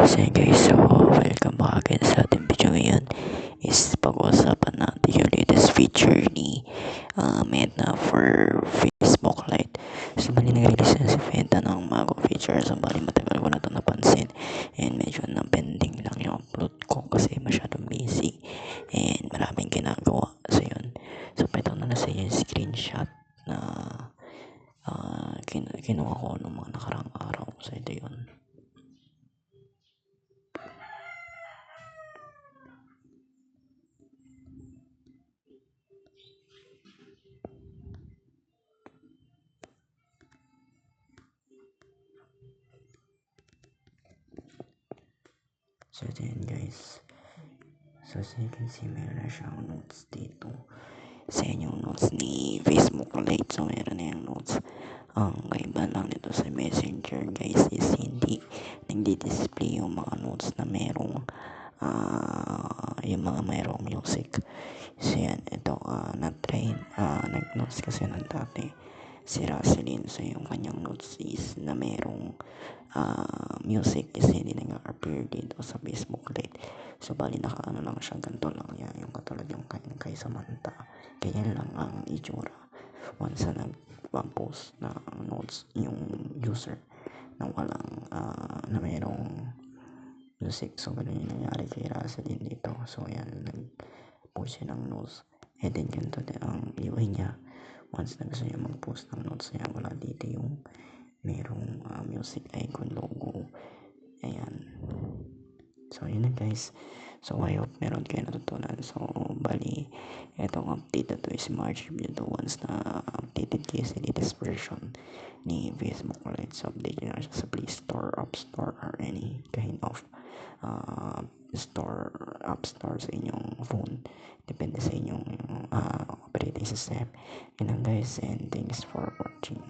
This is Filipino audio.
So yun guys, so welcome back again sa ating video ngayon is pag-uusapan natin yung latest feature ni Meta for Facebook Lite. So bali nag-release na si Meta ng bagong feature, so bali matagal ko na ito napansin and medyo na pending lang yung upload ko kasi masyadong busy and maraming ginagawa. So yun, so pwede na nasa yung screenshot na kinuha ko ng mga nakarang araw. So ito yun. So then guys, so as you can see, meron na siyang notes dito sa inyong notes ni Facebook Lite. So meron na yung notes. Ang kaiba lang nito sa Messenger guys is hindi nagdi-display yung mga notes na merong yung mga merong music. So yan, ito na-train, nag-notes kasi ng dati si Roselyn. So yung kanyang notes is na merong music is hindi nag-appear dito sa Facebook Lite. So bali nakaano lang siya, ganito lang yan, yung katulad yung kay Samantha. Ganyan lang ang itsura once na nag-post na notes yung user na walang na mayroong music. So ganun yung nangyari kay Roselyn dito. So yan, nag-post siya ng notes, and then ganito din ang iwan niya once na gusto niya mag-post ng notes niya. Wala dito yung merong music icon logo. Ayan. So yun na guys. So I hope meron kayo natutunan. So bali etong update na to is March review to once na updated kayo sa latest version ni Facebook Lite. So update nyo na siya sa Play Store, App Store, or any kind of store, app store sa inyong phone. Depende sa inyong operating system. Yun lang guys, and thanks for watching.